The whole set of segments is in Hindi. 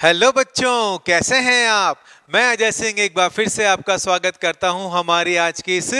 हेलो बच्चों, कैसे हैं आप। मैं अजय सिंह एक बार फिर से आपका स्वागत करता हूं हमारी आज की इस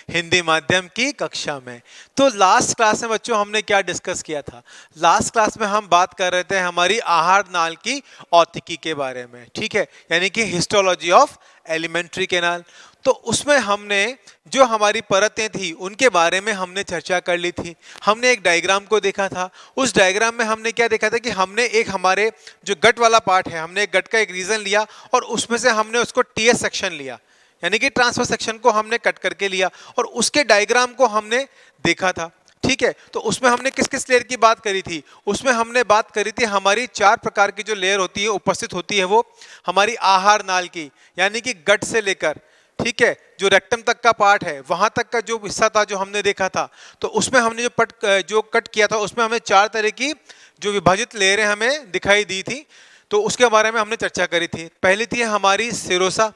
हिंदी माध्यम की कक्षा में। तो लास्ट क्लास में बच्चों हमने क्या डिस्कस किया था। लास्ट क्लास में हम बात कर रहे थे हमारी आहार नाल की औतिकी के बारे में, ठीक है, यानी कि हिस्टोलॉजी ऑफ एलिमेंट्री कैनाल। तो उसमें हमने जो हमारी परतें थी उनके बारे में हमने चर्चा कर ली थी। हमने एक डायग्राम को देखा था। उस डायग्राम में हमने क्या देखा था कि हमने एक हमारे जो गट वाला पार्ट है, हमने एक गट का एक रीजन लिया और उसमें से हमने उसको टीएस सेक्शन लिया, यानी कि ट्रांसफर सेक्शन को हमने कट करके लिया और उसके डायग्राम को हमने देखा था। ठीक है, तो उसमें हमने किस किस लेयर की बात करी थी। उसमें हमने बात करी थी हमारी 4 प्रकार की जो लेयर होती है उपस्थित होती है, वो हमारी आहार नाल की, यानी कि गट से लेकर, ठीक है, जो रेक्टम तक का पार्ट है वहां तक का जो हिस्सा था जो हमने देखा था। तो उसमें हमने जो कट किया था उसमें हमें 4 तरह की जो विभाजित लेयरें हमें दिखाई दी थी। तो उसके बारे में हमने चर्चा करी थी। पहली थी हमारी सेरोसा,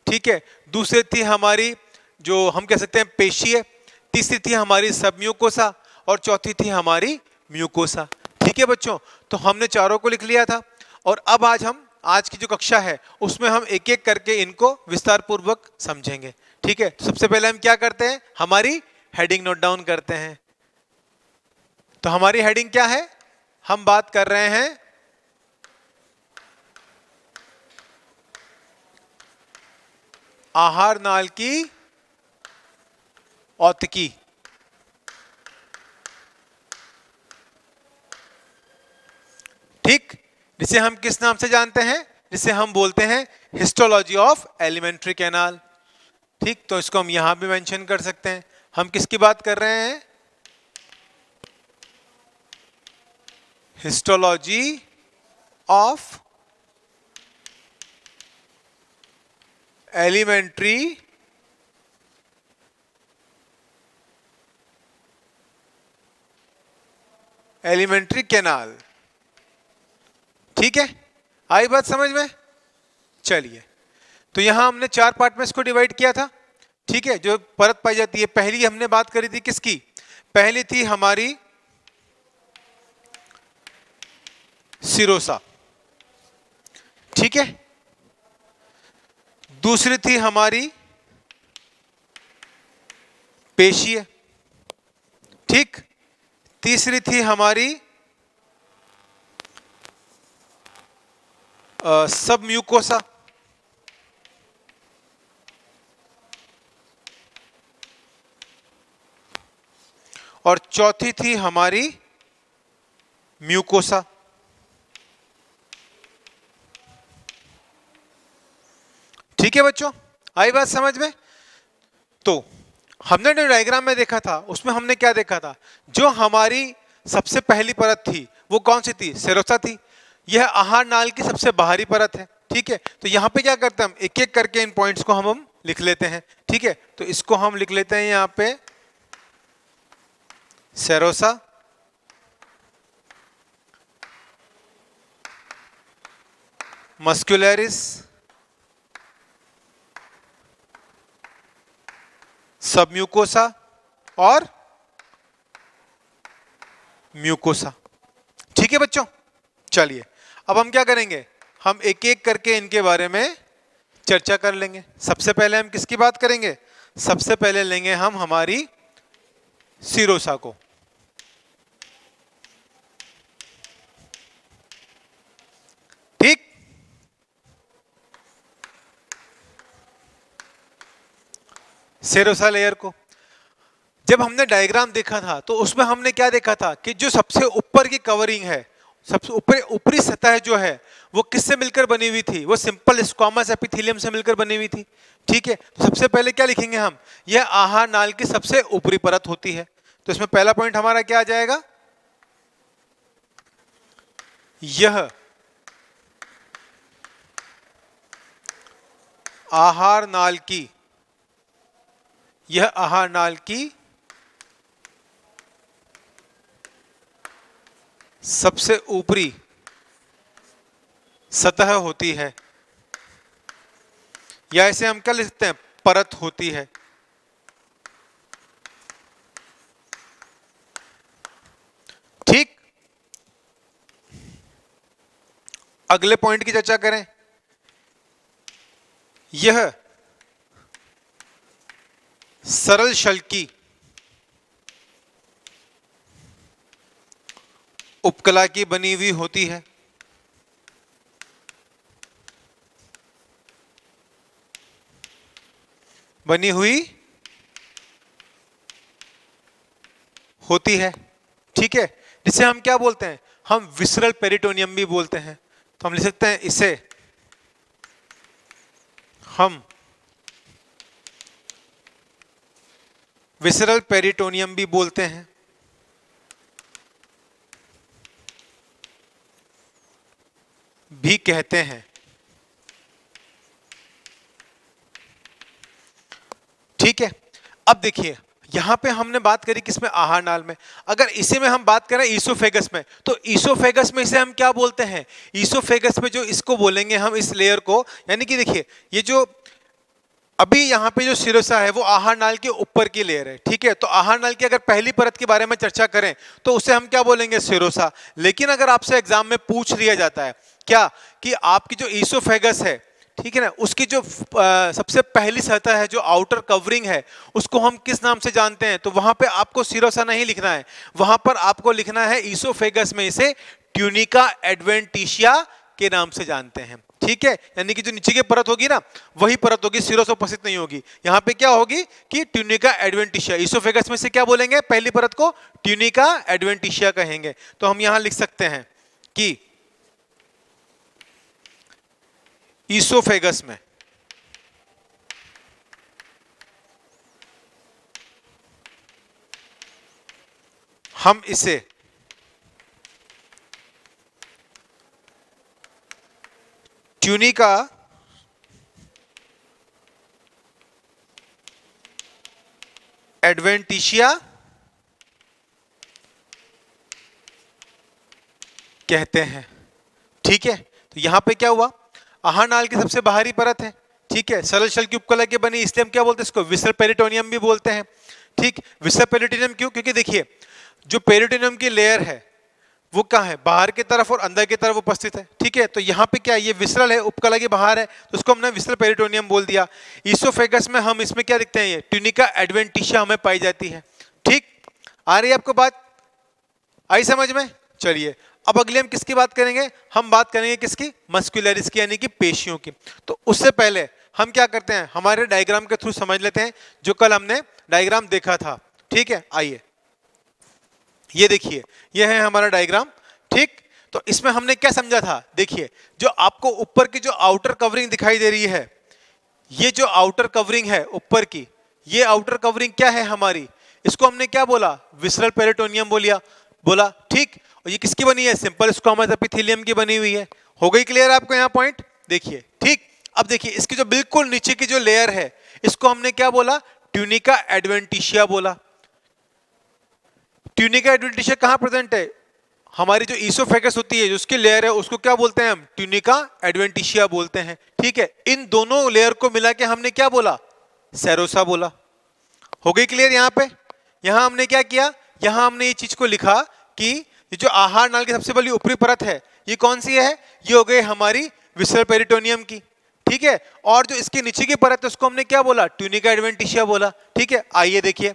ठीक है, दूसरी थी हमारी जो हम कह सकते हैं पेशीय, तीसरी थी हमारी सबम्यूकोसा और चौथी थी हमारी म्यूकोसा। ठीक है बच्चों, तो हमने चारों को लिख लिया था और अब आज की जो कक्षा है उसमें हम एक एक करके इनको विस्तार पूर्वक समझेंगे। ठीक है, तो सबसे पहले हम क्या करते हैं, हमारी हेडिंग नोट डाउन करते हैं। तो हमारी हेडिंग क्या है, हम बात कर रहे हैं आहार नाल की औतिकी। ठीक, जिसे हम किस नाम से जानते हैं, जिसे हम बोलते हैं हिस्टोलॉजी ऑफ एलिमेंट्री कैनाल। ठीक, तो इसको हम यहां भी मेंशन कर सकते हैं। हम किसकी बात कर रहे हैं, हिस्टोलॉजी ऑफ एलिमेंट्री कैनाल। ठीक है, आई बात समझ में। चलिए, तो यहां हमने 4 पार्ट में इसको डिवाइड किया था। ठीक है, जो परत पाई जाती है, पहली हमने बात करी थी किसकी, पहली थी हमारी सिरोसा, ठीक है, दूसरी थी हमारी पेशीय, ठीक, तीसरी थी हमारी सब म्यूकोसा और चौथी थी हमारी म्यूकोसा। ठीक है बच्चों, आई बात समझ में। तो हमने जो डायग्राम में देखा था उसमें हमने क्या देखा था, जो हमारी सबसे पहली परत थी वो कौन सी थी, सेरोसा थी। यह आहार नाल की सबसे बाहरी परत है। ठीक है, तो यहां पे क्या करते हैं, हम एक एक करके इन पॉइंट्स को हम लिख लेते हैं। ठीक है, तो इसको हम लिख लेते हैं यहां पे सेरोसा, मस्कुलरिस, सबम्यूकोसा और म्यूकोसा। ठीक है बच्चों, चलिए अब हम क्या करेंगे, हम एक एक करके इनके बारे में चर्चा कर लेंगे। सबसे पहले हम किसकी बात करेंगे, सबसे पहले लेंगे हम हमारी सिरोसा को। ठीक, सेरोसा लेयर को जब हमने डायग्राम देखा था तो उसमें हमने क्या देखा था कि जो सबसे ऊपर की कवरिंग है, सबसे ऊपरी सतह जो है वो किससे मिलकर बनी हुई थी, वो सिंपल स्क्वामस एपिथेलियम से मिलकर बनी हुई थी। ठीक है, तो सबसे पहले क्या लिखेंगे हम, यह आहार नाल की सबसे ऊपरी परत होती है। तो इसमें पहला पॉइंट हमारा क्या आ जाएगा, यह आहार नाल की, यह आहार नाल की सबसे ऊपरी सतह होती है, या इसे हम क्या लिखते हैं, परत होती है। ठीक, अगले पॉइंट की चर्चा करें। यह सरल शल की उपकला की बनी हुई होती है। बनी हुई होती है, ठीक है, जिसे हम क्या बोलते हैं, हम विसरल पेरिटोनियम भी बोलते हैं। तो हम लिख सकते हैं इसे हम विसरल पेरिटोनियम भी बोलते हैं। भी कहते हैं, ठीक है। अब देखिए यहां पे हमने बात करी किसमें, आहार नाल में। अगर इसी में हम बात करें ईसोफेगस में, तो ईसोफेगस में इसे हम क्या बोलते हैं, ईसोफेगस में जो इसको बोलेंगे हम इस लेयर को, यानी कि देखिए ये जो अभी यहाँ पे जो सिरोसा है वो आहार नाल के ऊपर की लेयर है, ठीक है। तो आहार नाल की अगर पहली परत के बारे में चर्चा करें तो उसे हम क्या बोलेंगे, सिरोसा। लेकिन अगर आपसे एग्जाम में पूछ लिया जाता है क्या कि आपकी जो ईसोफेगस है, ठीक है ना, उसकी जो सबसे पहली सतह है, जो आउटर कवरिंग है, उसको हम किस नाम से जानते हैं, तो वहां पे आपको सिरोसा नहीं लिखना है, वहां पर आपको लिखना है ईसोफेगस में इसे ट्यूनिका एडवेंटिशिया के नाम से जानते हैं, ठीक है। यानी कि जो नीचे की परत होगी ना वही परत होगी, सिरोसा उपस्थित नहीं होगी। यहां पे क्या होगी कि ट्यूनिका एडवेंटिशिया, ईसोफेगस में से क्या बोलेंगे, पहली परत को ट्यूनिका एडवेंटिशिया कहेंगे। तो हम यहां लिख सकते हैं कि ईसोफेगस में हम इसे ट्यूनिका एडवेंटिशिया कहते हैं, ठीक है। तो यहां पे क्या हुआ, आहार नाल की सबसे बाहरी परत है, ठीक है, सरल शल की उपकला की बनी, इसलिए हम क्या बोलते हैं इसको, विसरल पेरिटोनियम भी बोलते हैं, ठीक। विसरल पेरिटोनियम क्यों, क्योंकि देखिए जो पेरिटोनियम की लेयर है वो कहाँ है, बाहर की तरफ और अंदर की तरफ उपस्थित है, ठीक है। तो यहाँ पे क्या है, ये विसरल है, उपकला के बाहर है, तो उसको हमने विसरल पेरिटोनियम बोल दिया। ईसोफेगस में हम इसमें क्या दिखते हैं, ये ट्यूनिका एडवेंटिशिया हमें पाई जाती है, ठीक। आ रही है आपको बात, आई समझ में। चलिए अब अगले हम किसकी बात करेंगे, हम बात करेंगे किसकी, मस्कुलरिस की, यानी कि पेशियों की। तो उससे पहले हम क्या करते हैं, हमारे डायग्राम के थ्रू समझ लेते हैं जो कल हमने डायग्राम देखा था, ठीक है। आइए ये देखिए, ये है हमारा डायग्राम, ठीक। तो इसमें हमने क्या समझा था, देखिए जो आपको ऊपर की जो आउटर कवरिंग दिखाई दे रही है, ये जो आउटर कवरिंग है ऊपर की, ये आउटर कवरिंग क्या है हमारी, इसको हमने क्या बोला, विसरल पेरिटोनियम बोला, ठीक। और ये किसकी बनी है, सिंपल स्क्वामस एपिथेलियम की बनी हुई है। हो गई क्लियर आपको यहाँ पॉइंट, देखिए, ठीक। अब देखिए इसकी जो बिल्कुल नीचे की जो लेयर है, इसको हमने क्या बोला, ट्यूनिका एडवेंटिशिया बोला। ट्यूनिका एडवेंटिशिया कहां प्रेजेंट है, हमारी जो ईसोफेगस होती है, जो उसकी लेयर है, उसको क्या बोलते हैं हम, ट्यूनिका एडवेंटिशिया बोलते हैं, ठीक है। इन दोनों लेयर को मिला के हमने क्या बोला, सेरोसा बोला। हो गई क्लियर यहाँ पे। यहां हमने क्या किया, यहां हमने ये चीज को लिखा कि ये जो आहार नाल की सबसे बड़ी ऊपरी परत है, ये कौन सी है, ये हो गई हमारी विसरल पेरिटोनियम की, ठीक है। और जो इसके नीचे की परत है उसको हमने क्या बोला, ट्यूनिका एडवेंटिशिया बोला, ठीक है। आइए देखिए,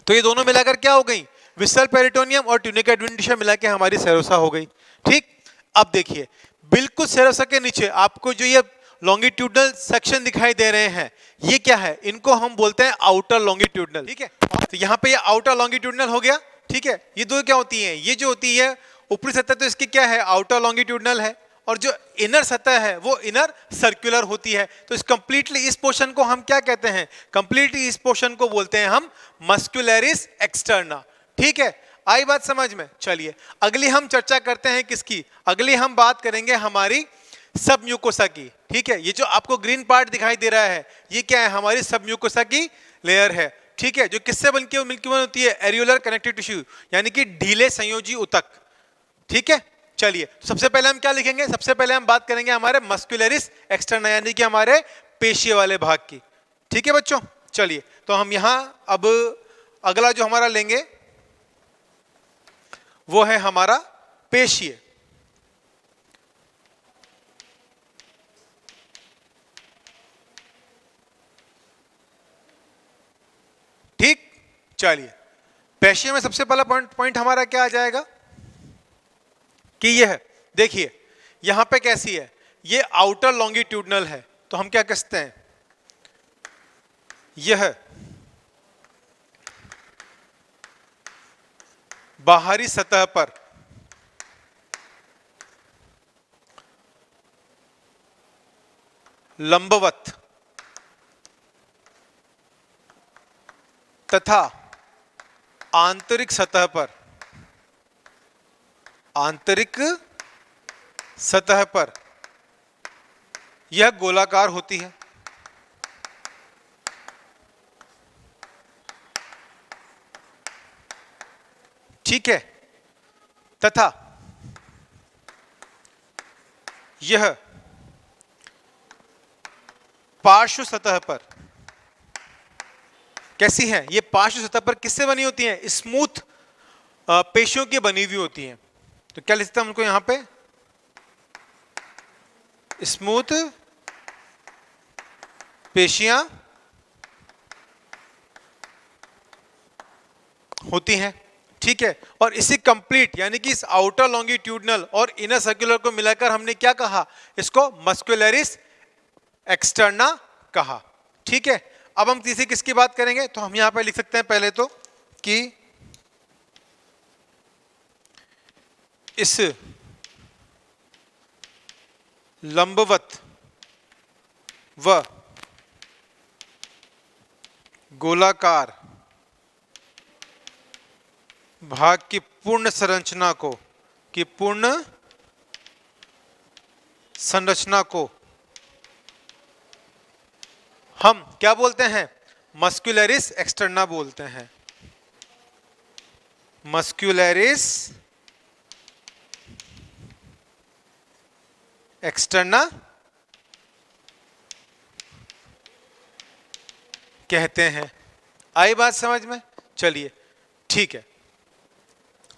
तो ये दोनों मिलाकर क्या हो गई, विसरल पेरिटोनियम और ट्यूनिका एडवेंटिशिया मिला के हमारी सेरोसा हो गई, ठीक। अब देखिए बिल्कुल सेरोसा के नीचे आपको जो ये लॉन्गिट्यूडनल सेक्शन दिखाई दे रहे हैं, ये क्या है, इनको हम बोलते हैं आउटर लॉन्गिट्यूडनल, ठीक है। तो यहाँ पे ये आउटर लॉन्गिट्यूडनल हो गया, ठीक है। ये दो क्या होती है, ये जो होती है ऊपरी सतह, तो इसकी क्या है, आउटर लॉन्गिट्यूडनल है, और जो इनर सतह है वो इनर सर्कुलर होती है। तो इस कंप्लीटली इस पोर्शन को हम क्या कहते हैं, कंप्लीटली इस पोर्शन को बोलते हैं हम मस्कुलरिस एक्सटर्ना, ठीक है। आई बात समझ में। चलिए अगली हम चर्चा करते हैं किसकी, अगली हम बात करेंगे हमारी सब म्यूकोसा की, ठीक है। ये जो आपको ग्रीन पार्ट दिखाई दे रहा है, ये क्या है, हमारी सब म्यूकोसा की लेयर है, ठीक है, जो किससे बनके मिलकर होती है, एरियोलर कनेक्टिव टिश्यू, यानी कि ढीले संयोजी ऊतक, ठीक है। चलिए तो सबसे पहले हम क्या लिखेंगे, सबसे पहले हम बात करेंगे हमारे मस्कुलरिस एक्सटर्ना, यानी कि हमारे पेशीय वाले भाग की, ठीक है बच्चों। चलिए तो हम यहां अब अगला जो हमारा लेंगे वो है हमारा पेशीय। चलिए, पेशिया में सबसे पहला पॉइंट हमारा क्या आ जाएगा कि यह देखिए यहां पे कैसी है, ये आउटर लॉन्गिट्यूडनल है, तो हम क्या कहते हैं, यह बाहरी सतह पर लंबवत तथा आंतरिक सतह पर यह गोलाकार होती है। ठीक है, तथा यह पार्श्व सतह पर कैसी है, ये पार्श्व सतह पर किससे बनी होती है, स्मूथ पेशियों की बनी हुई होती है। तो क्या लिखते हैं उनको यहां पे, स्मूथ पेशियां होती हैं। ठीक है, और इसी कंप्लीट यानी कि इस आउटर लॉन्गिट्यूडनल और इनर सर्कुलर को मिलाकर हमने क्या कहा, इसको मस्कुलरिस एक्सटर्ना कहा। ठीक है, अब हम तीसरी किसकी बात करेंगे, तो हम यहां पे लिख सकते हैं पहले तो कि इस लंबवत व गोलाकार भाग की पूर्ण संरचना को हम क्या बोलते हैं, मस्कुलरिस एक्सटर्ना बोलते हैं। मस्कुलरिस एक्सटर्ना कहते हैं। आई बात समझ में, चलिए ठीक है।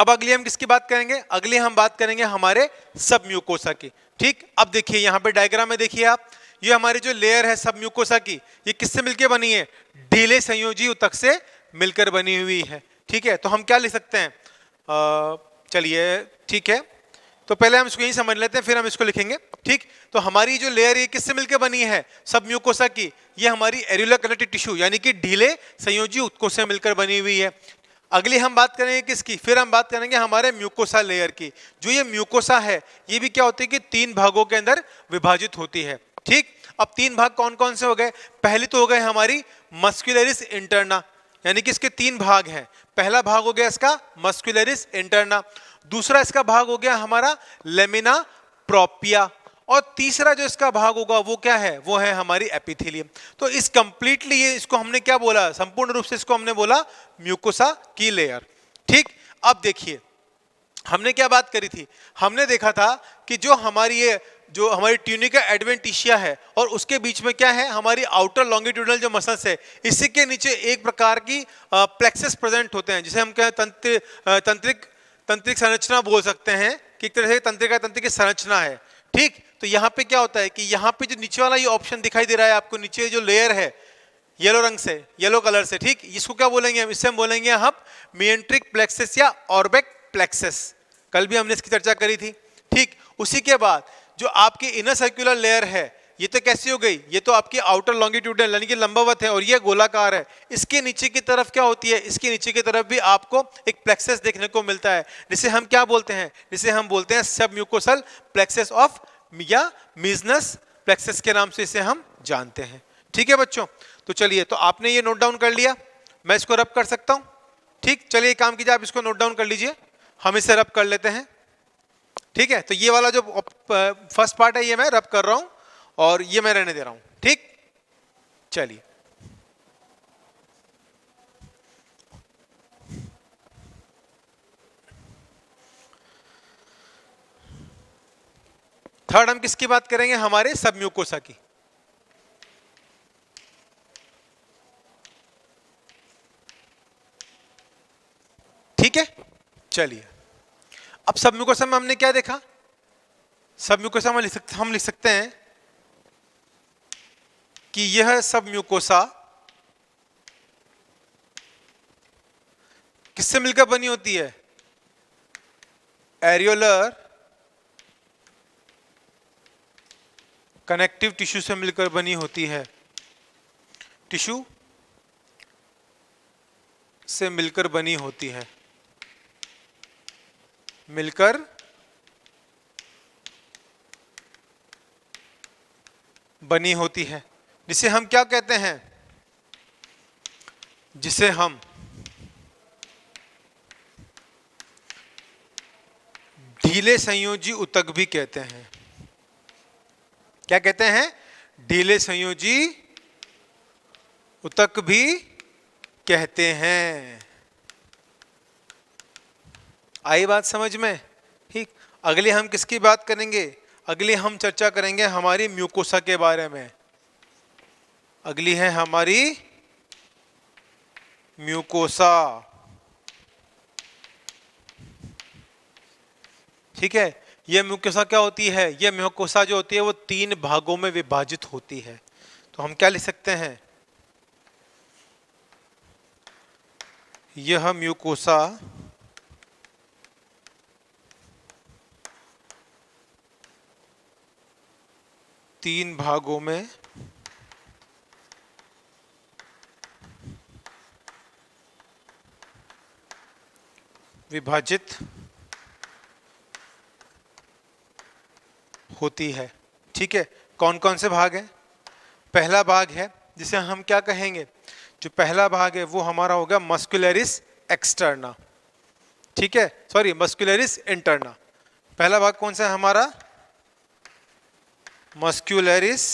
अब अगली हम किसकी बात करेंगे, अगली हम बात करेंगे हमारे सब म्यूकोसा की। ठीक, अब देखिए यहां पे डायग्राम में देखिए आप, ये हमारी जो लेयर है सब म्यूकोसा की, ये किससे मिलकर बनी है, ढीले संयोजी ऊतक से मिलकर बनी हुई है। ठीक है, तो हम क्या लिख सकते हैं, चलिए ठीक है, तो पहले हम इसको यही समझ लेते हैं फिर हम इसको लिखेंगे। ठीक, तो हमारी जो लेयर ये किससे मिलकर बनी है, सब म्यूकोसा की, ये हमारी एरियुलर कनेक्टिव टिश्यू यानी कि ढीले संयोजी ऊतकों से मिलकर बनी हुई है। अगली हम बात करेंगे किसकी, फिर हम बात करेंगे हमारे म्यूकोसा लेयर की। जो ये म्यूकोसा है ये भी क्या होती है कि 3 भागों के अंदर विभाजित होती है। ठीक, अब 3 भाग कौन कौन से हो गए, पहली तो हो गए हमारी मस्कुलरिस इंटरना, यानी कि इसके 3 भाग हैं। पहला भाग हो गया इसका मस्कुलरिस इंटरना, दूसरा इसका भाग हो गया हमारा लेमिना प्रोपिया, और तीसरा जो इसका भाग होगा वो क्या है, वो है हमारी एपिथेलियम। तो इस कंप्लीटली ये इसको हमने क्या बोला, संपूर्ण रूप से इसको हमने बोला म्यूकोसा की लेयर। ठीक, अब देखिए हमने क्या बात करी थी, हमने देखा था कि जो हमारी ट्यूनिका एडवेंटिशिया है और उसके बीच में क्या है, हमारी आउटर लॉन्गिट्यूडनल जो मसल्स है, इसी के नीचे एक प्रकार की प्लेक्सस प्रेजेंट होते हैं, जिसे हम क्या तंत्रिक संरचना बोल सकते हैं कि एक तरह से तंत्र की संरचना है। ठीक, तो यहाँ पे क्या होता है कि यहाँ पे जो नीचे वाला ये ऑप्शन दिखाई दे रहा है आपको, नीचे जो लेयर है येलो रंग से, येलो कलर से, ठीक, इसको क्या बोलेंगे हम, इससे हम बोलेंगे हम मिएंट्रिक प्लेक्सस या ऑर्बिक प्लेक्सस। कल भी हमने इसकी चर्चा करी थी। ठीक, उसी के बाद जो आपकी इनर सर्कुलर लेयर है ये तो कैसी हो गई, ये तो आपकी आउटर लॉन्गिट्यूडनल यानी कि लंबवत है और ये गोलाकार है। इसके नीचे की तरफ क्या होती है, इसके नीचे की तरफ भी आपको एक प्लेक्सस देखने को मिलता है, जिसे हम क्या बोलते हैं, जिसे हम बोलते हैं सब म्यूकोसल प्लेक्सस ऑफ या मीजनस प्लेक्सस के नाम से इसे हम जानते हैं। ठीक है बच्चों, तो चलिए, तो आपने ये नोट डाउन कर लिया, मैं इसको रब कर सकता हूं। ठीक, चलिए एक काम कीजिए, आप इसको नोट डाउन कर लीजिए, हम इसे रब कर लेते हैं। ठीक है, तो ये वाला जो फर्स्ट पार्ट है ये मैं रब कर रहा हूं और ये मैं रहने दे रहा हूं। ठीक, चलिए थर्ड हम किसकी बात करेंगे, हमारे सब म्यूकोसा की। ठीक है, चलिए अब सब म्यूकोसा में हमने क्या देखा, सब म्यूकोसा में हम लिख सकते हैं कि यह सब म्यूकोसा किससे मिलकर बनी होती है? एरियोलर कनेक्टिव टिश्यू से मिलकर बनी होती है। टिश्यू से मिलकर बनी होती है, मिलकर बनी होती है, जिसे हम क्या कहते हैं? जिसे हम ढीले संयोजी ऊतक भी कहते हैं। क्या कहते हैं? ढीले संयोजी ऊतक भी कहते हैं। आई बात समझ में? ठीक। अगले हम किसकी बात करेंगे? अगली हम चर्चा करेंगे हमारी म्यूकोसा के बारे में। अगली है हमारी म्यूकोसा। ठीक है। यह म्यूकोसा क्या होती है? यह म्यूकोसा जो होती है वो 3 भागों में विभाजित होती है। तो हम क्या लिख सकते हैं? यह म्यूकोसा तीन भागों में विभाजित होती है। ठीक है। कौन कौन से भाग हैं? पहला भाग है जिसे हम क्या कहेंगे? जो पहला भाग है वो हमारा होगा मस्कुलरिस एक्सटर्ना। ठीक है, सॉरी, मस्कुलरिस इंटरना। पहला भाग कौन सा है हमारा? Muscularis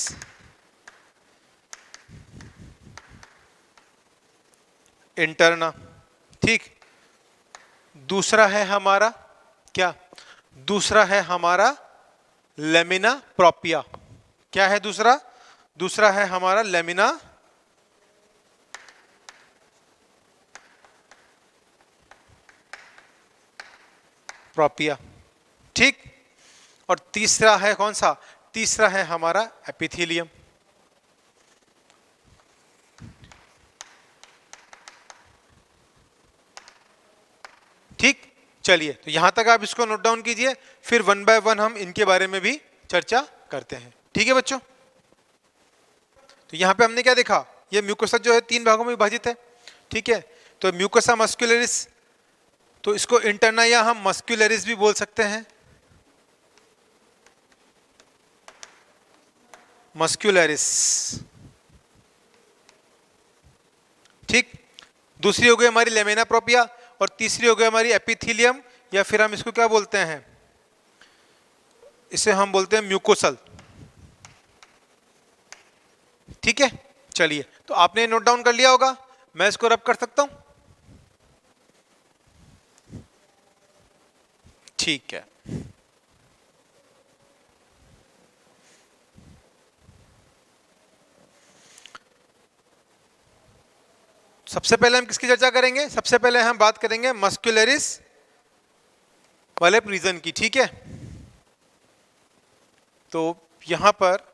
interna. ठीक। दूसरा है हमारा क्या? दूसरा है हमारा लेमिना प्रोपिया। क्या है दूसरा? दूसरा है हमारा लेमिना प्रोपिया। ठीक। और तीसरा है कौन सा? तीसरा है हमारा एपिथेलियम। ठीक। चलिए, तो यहां तक आप इसको नोट डाउन कीजिए, फिर 1 बाय 1 हम इनके बारे में भी चर्चा करते हैं। ठीक है बच्चों? तो यहां पे हमने क्या देखा? ये म्यूकोसा जो है 3 भागों में विभाजित है। ठीक है। तो म्यूकोसा मस्कुलरिस, तो इसको इंटरना या हम मस्कुलरिस भी बोल सकते हैं। मस्कुलरिस। ठीक। दूसरी हो गई हमारी लेमिना प्रोपिया, और तीसरी हो गई हमारी एपिथेलियम, या फिर हम इसको क्या बोलते हैं? इसे हम बोलते हैं म्यूकोसल। ठीक है। चलिए, तो आपने नोट डाउन कर लिया होगा, मैं इसको रब कर सकता हूं? ठीक है। सबसे पहले हम किसकी चर्चा करेंगे? सबसे पहले हम बात करेंगे मस्कुलरिस वाले रीजन की। ठीक है। तो यहां पर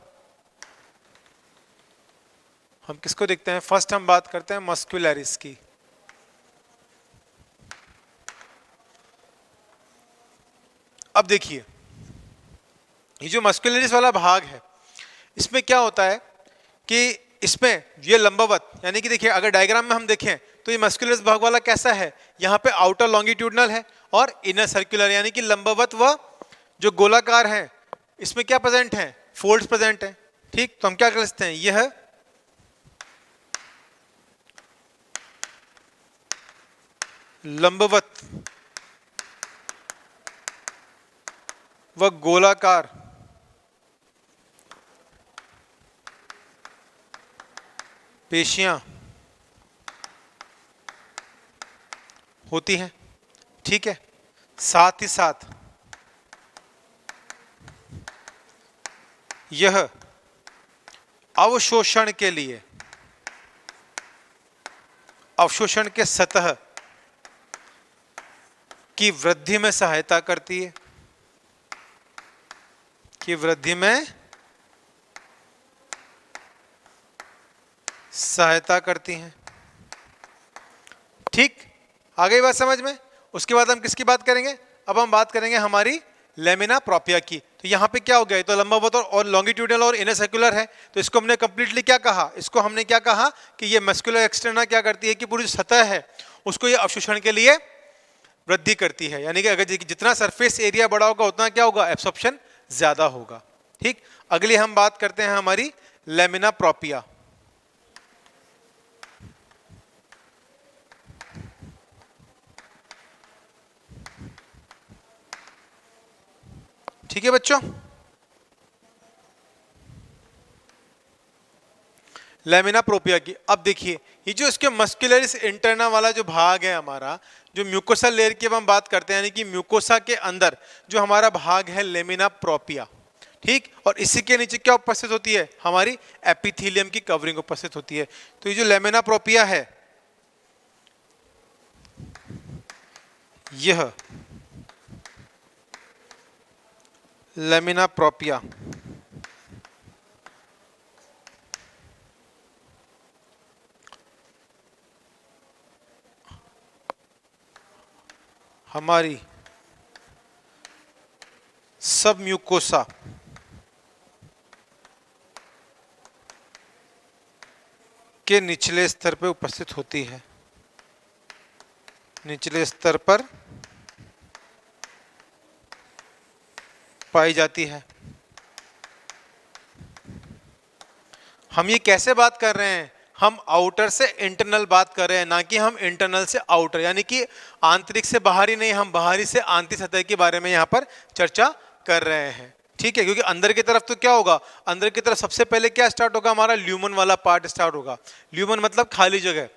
हम किसको देखते हैं? फर्स्ट हम बात करते हैं मस्कुलरिस की। अब देखिए, ये जो मस्कुलरिस वाला भाग है, इसमें क्या होता है कि इसमें ये लंबवत, यानी कि देखिए अगर डायग्राम में हम देखें तो ये मस्कुलरिस भाग वाला कैसा है? यहाँ पे आउटर लॉन्गिट्यूडनल है और इनर सर्कुलर, यानी कि लंबवत व जो गोलाकार है, इसमें क्या प्रेजेंट है? फोल्ड्स प्रेजेंट है। ठीक। तो हम क्या कर सकते हैं? यह लंबवत व गोलाकार पेशियां होती हैं। ठीक है। साथ ही साथ यह अवशोषण के लिए, अवशोषण के सतह की वृद्धि में सहायता करती है, की वृद्धि में सहायता करती हैं। ठीक। आ गई बात समझ में? उसके बाद हम किसकी बात करेंगे? अब हम बात करेंगे हमारी लेमिना प्रोपिया की। तो यहाँ पे क्या हो गया, तो लंबवत और लॉन्गिट्यूडनल और इनर सर्कुलर है, तो इसको हमने कंप्लीटली क्या कहा, इसको हमने क्या कहा कि ये मस्कुलर एक्सटर्ना क्या करती है कि पूरी सतह है उसको ये अवशोषण के लिए वृद्धि करती है, यानी कि अगर जितना सरफेस एरिया बड़ा होगा उतना क्या होगा, एब्सॉर्प्शन ज्यादा होगा। ठीक, अगली हम बात करते हैं हमारी लेमिना प्रोपिया। ठीक है बच्चों, लेमिना प्रोपिया की। अब देखिए ये जो इसके मस्कुलरिस इंटरना वाला जो भाग है हमारा, जो म्यूकोसा लेयर की अब हम बात करते हैं, यानी कि म्यूकोसा के अंदर जो हमारा भाग है लेमिना प्रोपिया, ठीक, और इसी के नीचे क्या उपस्थित होती है, हमारी एपिथेलियम की कवरिंग उपस्थित होती है। तो ये जो लेमिना प्रोपिया है, यह लेमिना प्रोपिया हमारी सब म्यूकोसा के निचले स्तर पर उपस्थित होती है, निचले स्तर पर पाई जाती है। हम ये कैसे बात कर रहे हैं, हम आउटर से इंटरनल बात कर रहे हैं, ना कि हम इंटरनल से आउटर, यानी कि आंतरिक से बाहरी नहीं, हम बाहरी से आंतरिक सतह के बारे में यहां पर चर्चा कर रहे हैं। ठीक है, क्योंकि अंदर की तरफ तो क्या होगा, अंदर की तरफ सबसे पहले क्या स्टार्ट होगा, हमारा ल्यूमन वाला पार्ट स्टार्ट होगा। ल्यूमन मतलब खाली जगह,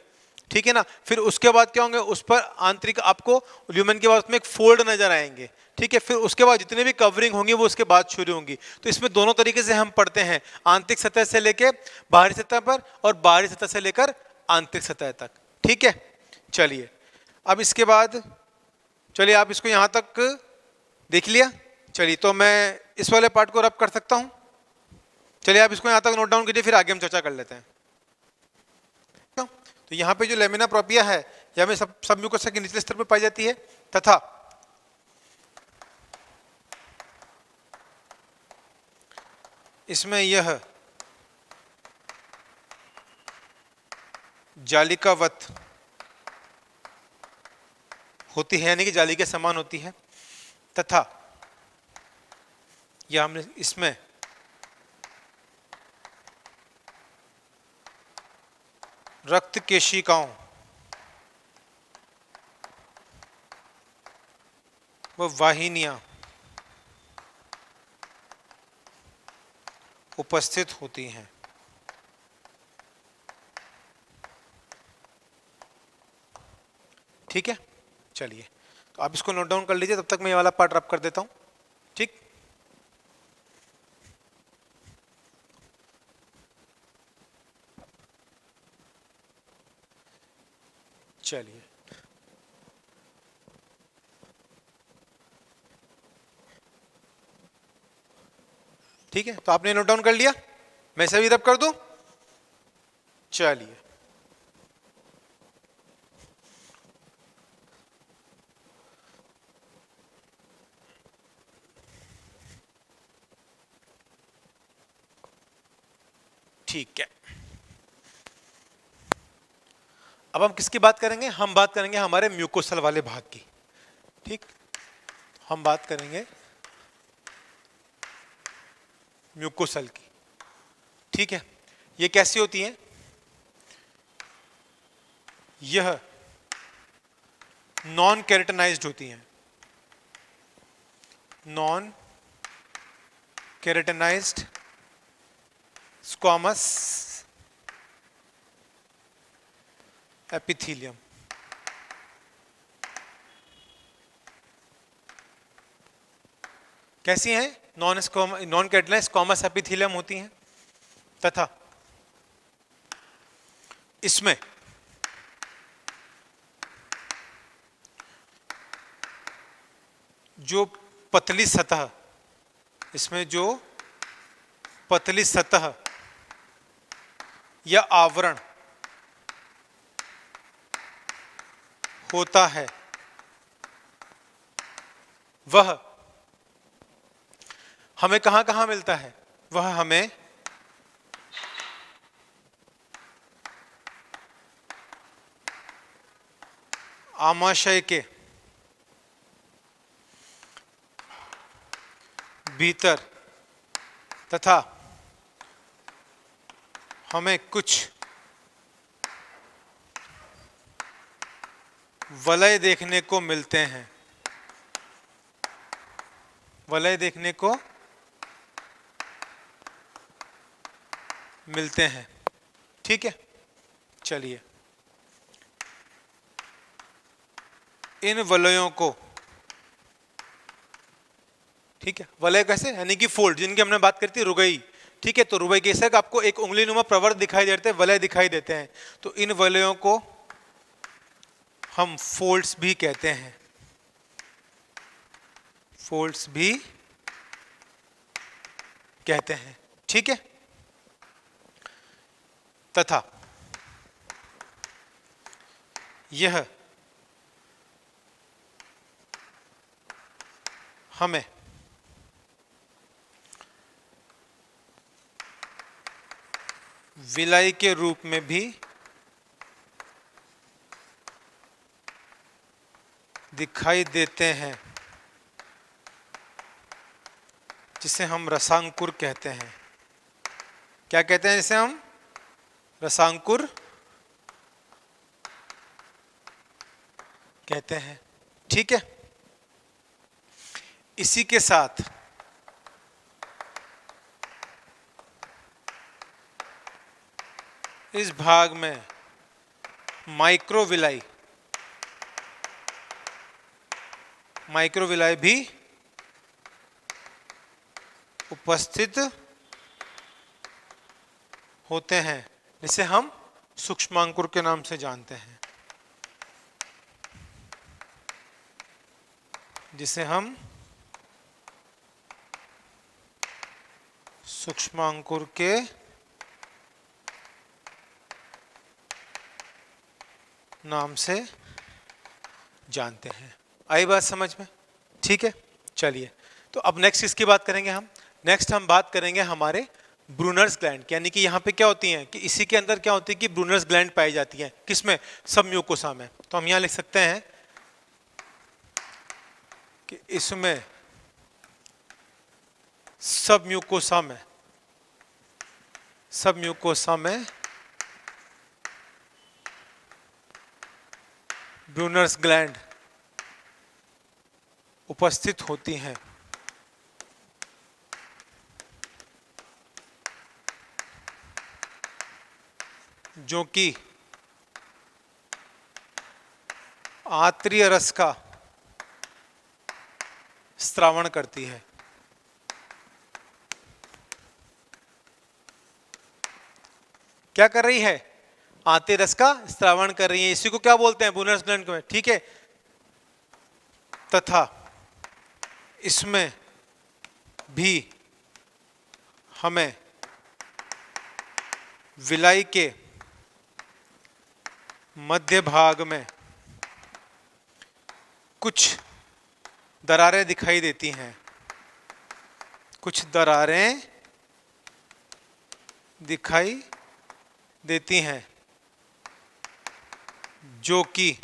ठीक है ना। फिर उसके बाद क्या होंगे, उस पर आंतरिक आपको ल्यूमन के बाद उसमें एक फोल्ड नजर आएंगे, ठीक है। फिर उसके बाद जितने भी कवरिंग होंगी वो उसके बाद शुरू होंगी। तो इसमें दोनों तरीके से हम पढ़ते हैं, आंतरिक सतह से लेकर बाहरी सतह पर और बाहरी सतह से लेकर आंतरिक सतह तक। ठीक है, चलिए अब इसके बाद, चलिए आप इसको यहां तक देख लिया। चलिए तो मैं इस वाले पार्ट को रब कर सकता हूं। चलिए आप इसको यहां तक नोट डाउन कीजिए, फिर आगे हम चर्चा कर लेते हैं। तो यहां पे जो लेमिना प्रोपिया है, यह में सब म्यूकोसा के निचले स्तर पर पाई जाती है, तथा इसमें यह जालिकावत होती है, यानी कि जाली के समान होती है, तथा यह हमने इसमें रक्त केशिकाओं व वाहिनियां उपस्थित होती हैं। ठीक है, चलिए तो आप इसको नोट डाउन कर लीजिए, तब तक मैं ये वाला पार्ट रब कर देता हूं। ठीक, चलिए ठीक है, तो आपने नोट डाउन कर लिया, मैं इसे भी रब कर दूं। चलिए ठीक है, अब हम किसकी बात करेंगे, हम बात करेंगे हमारे म्यूकोसल वाले भाग की। ठीक, हम बात करेंगे म्यूकोसल की। ठीक है, ये कैसी होती है, यह नॉन केराटिनाइज्ड होती हैं, नॉन केराटिनाइज्ड स्क्वामस एपिथेलियम। कैसी हैं, नॉन केराटिनाइज्ड स्क्वामस एपिथेलियम होती हैं, तथा इसमें जो पतली सतह, इसमें जो पतली सतह या आवरण होता है वह हमें कहां कहां मिलता है? वह हमें आमाशय के भीतर तथा हमें कुछ वलय देखने को मिलते हैं। वलय देखने को मिलते हैं। ठीक है, चलिए इन वलयों को, ठीक है, वलय कैसे, यानी कि फोल्ड, जिनकी हमने बात करी थी रुगई। ठीक है, तो रुगई कैसे आपको एक उंगली नुमा प्रवर्त दिखाई देते हैं, वलय दिखाई देते हैं, तो इन वलयों को हम फोल्ड्स भी कहते हैं। फोल्ड्स भी कहते हैं। ठीक है, तथा यह हमें विलय के रूप में भी दिखाई देते हैं, जिसे हम रसांकुर कहते हैं। क्या कहते हैं जिसे हम? रसांकुर कहते हैं। ठीक है, इसी के साथ इस भाग में माइक्रोविलाई भी उपस्थित होते हैं, जिसे हम सूक्ष्मांकुर के नाम से जानते हैं। जिसे हम सूक्ष्मांकुर के नाम से जानते हैं। आई बात समझ में? ठीक है, चलिए तो अब नेक्स्ट किसकी बात करेंगे हम? नेक्स्ट हम बात करेंगे हमारे ब्रूनर्स ग्लैंड, यानी कि यहाँ पे क्या होती हैं कि इसी के अंदर क्या होती है कि ब्रूनर्स ग्लैंड पाई जाती हैं। किसमें? सब म्यूकोसा में। तो हम यहाँ लिख सकते हैं कि इसमें सब म्यूकोसा में ब्रूनर्स ग्लैंड उपस्थित होती हैं, जो कि आंतरीय रस का स्त्रावण करती है। क्या कर रही है? आंतरिक रस का स्त्रावण कर रही है। इसी को क्या बोलते हैं? ब्रूनर्स ग्लैंड को। ठीक है, तथा इसमें भी हमें विलाई के मध्य भाग में कुछ दरारें दिखाई देती हैं। कुछ दरारें दिखाई देती हैं जो कि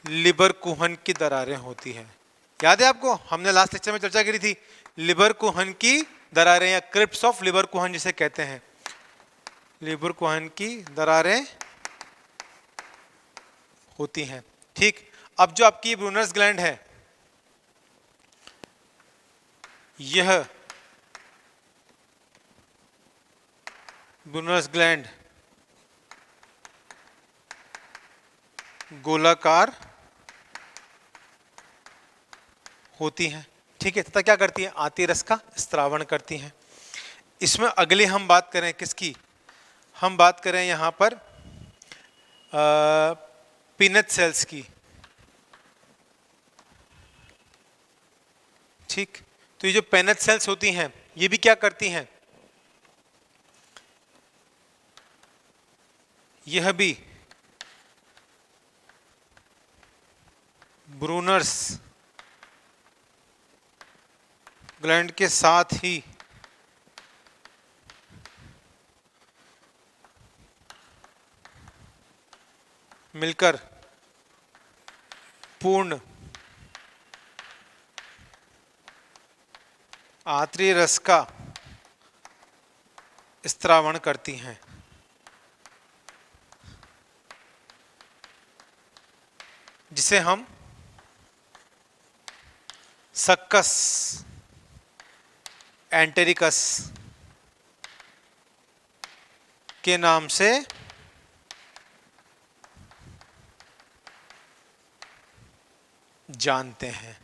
लिबर कुहन की दरारें होती हैं। याद है आपको? हमने लास्ट लेक्चर में चर्चा करी थी लिबर कुहन की दरारें, या क्रिप्स ऑफ लिबर कुहन जिसे कहते हैं। लिबर कुहन की दरारें होती हैं। ठीक, अब जो आपकी ब्रूनर्स ग्लैंड है, यह ब्रूनर्स ग्लैंड गोलाकार होती हैं। ठीक है, तथा क्या करती हैं? आंतरिक रस का स्त्रावण करती हैं। इसमें अगले हम बात करें किसकी? हम बात करें यहां पर पीनट सेल्स की। ठीक, तो ये जो पेनट सेल्स होती हैं, ये भी क्या करती हैं? यह भी ब्रूनर्स ग्लैंड के साथ ही मिलकर पूर्ण आंतरिक रस का स्त्रावण करती हैं। जिसे हम सक्कस एंटेरिकस के नाम से जानते हैं।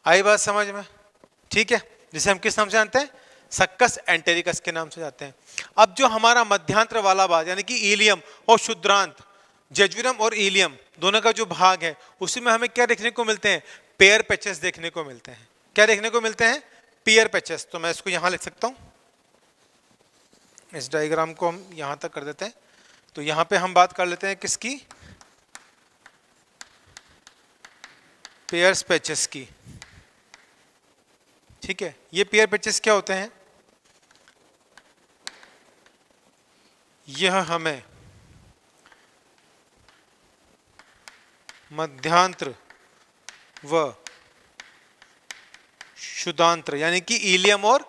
आई बात समझ में? ठीक है, जिसे हम किस नाम से जानते हैं? सक्कस एंटेरिकस के नाम से जानते हैं। अब जो हमारा मध्यांतर वाला भाग यानी कि इलियम और शुद्रांत, जेजुरम और इलियम दोनों का जो भाग है उसी में हमें क्या देखने को मिलते हैं? पेयर पैचेस देखने को मिलते हैं। क्या देखने को मिलते हैं? Pair patches. तो मैं इसको यहां लिख सकता हूं, इस डायग्राम को हम यहां तक कर देते हैं। तो यहां पे हम बात कर लेते हैं किसकी? पेयर्स पैचेस की। ठीक है, ये पेयर पैचेस क्या होते हैं? यह हमें मध्यांतर व शुद्धांत्र यानी कि इलियम और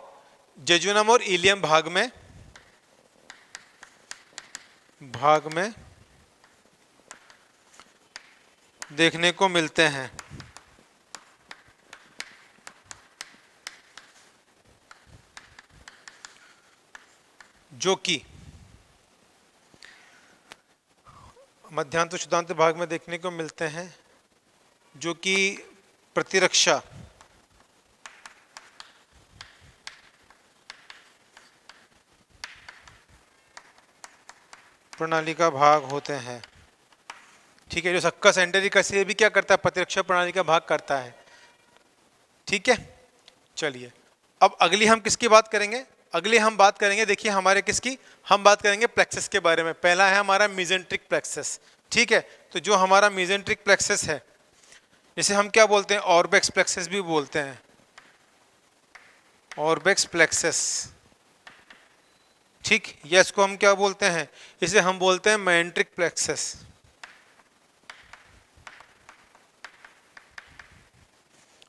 जेजुनम और इलियम भाग में देखने को मिलते हैं। जो कि मध्यांतर शुद्धांतर भाग में देखने को मिलते हैं, जो कि प्रतिरक्षा प्रणाली का भाग होते हैं। ठीक है, जो सक्कस एंटेरिकस ये भी क्या करता है? प्रतिरक्षा प्रणाली का भाग करता है। ठीक है, चलिए अब अगली हम किसकी बात करेंगे? अगली हम बात करेंगे, देखिए हमारे किसकी, हम बात करेंगे प्लेक्सस के बारे में। पहला है हमारा मेसेंट्रिक प्लेक्सस। ठीक है, तो जो हमारा मेसेंट्रिक प्लेक्सस है, जिसे हम क्या बोलते हैं? ऑर्बेक्स प्लेक्सस भी बोलते हैं। ऑर्बेक्स प्लेक्सस। ठीक, या इसको हम क्या बोलते हैं? इसे हम बोलते हैं मेसेंट्रिक प्लेक्सस।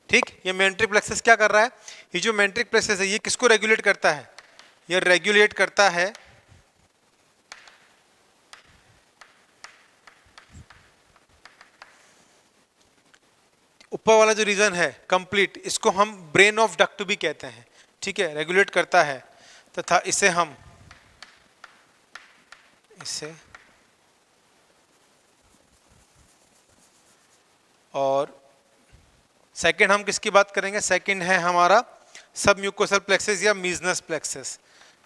ठीक, ये मेसेंट्रिक प्लेक्सस क्या कर रहा है? ये जो मेसेंट्रिक प्लेक्सस है ये किसको रेगुलेट करता है? ये रेगुलेट करता है ऊपर वाला जो रीजन है कंप्लीट, इसको हम ब्रेन ऑफ डक्ट भी कहते हैं। ठीक है, रेगुलेट करता है तथा इसे और सेकंड हम किसकी बात करेंगे? सेकंड है हमारा सब म्यूकोसल प्लेक्सस या मीजनस प्लेक्सस।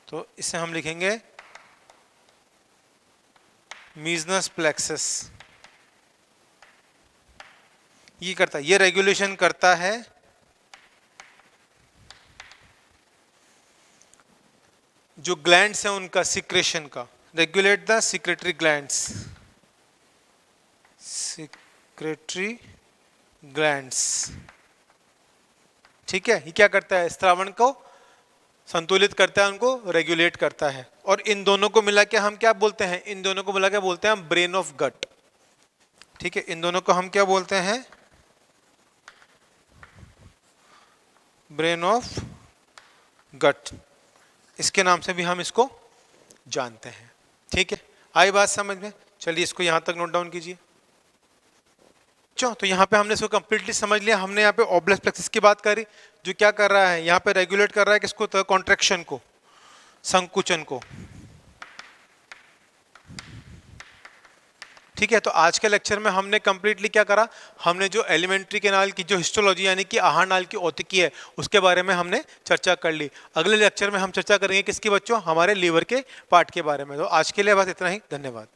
तो इसे हम लिखेंगे मीजनस प्लेक्सस। ये करता है, ये रेगुलेशन करता है जो ग्लैंड्स हैं उनका सिक्रेशन का। Regulate the secretory glands. Secretory glands. ठीक है, ये क्या करता है? स्त्रावण को संतुलित करता है, उनको रेगुलेट करता है। और इन दोनों को मिला के हम क्या बोलते हैं? इन दोनों को मिला के बोलते हैं हम ब्रेन ऑफ गट। ठीक है, इन दोनों को हम क्या बोलते हैं? Brain of gut. इसके नाम से भी हम इसको जानते हैं। ठीक है, आई बात समझ में? चलिए इसको यहां तक नोट डाउन कीजिए। तो यहाँ पे हमने इसको कंप्लीटली समझ लिया। हमने यहाँ पे ऑब्लेक्स प्लेक्सस की बात करी, जो क्या कर रहा है? यहाँ पे रेगुलेट कर रहा है किसको? तो कॉन्ट्रैक्शन को, संकुचन को। ठीक है, तो आज के लेक्चर में हमने कंप्लीटली क्या करा? हमने जो एलिमेंट्री कैनाल की जो हिस्टोलॉजी यानी कि आहार नाल की औतिकी है उसके बारे में हमने चर्चा कर ली। अगले लेक्चर में हम चर्चा करेंगे किसकी बच्चों? हमारे लीवर के पार्ट के बारे में। तो आज के लिए बस इतना ही, धन्यवाद।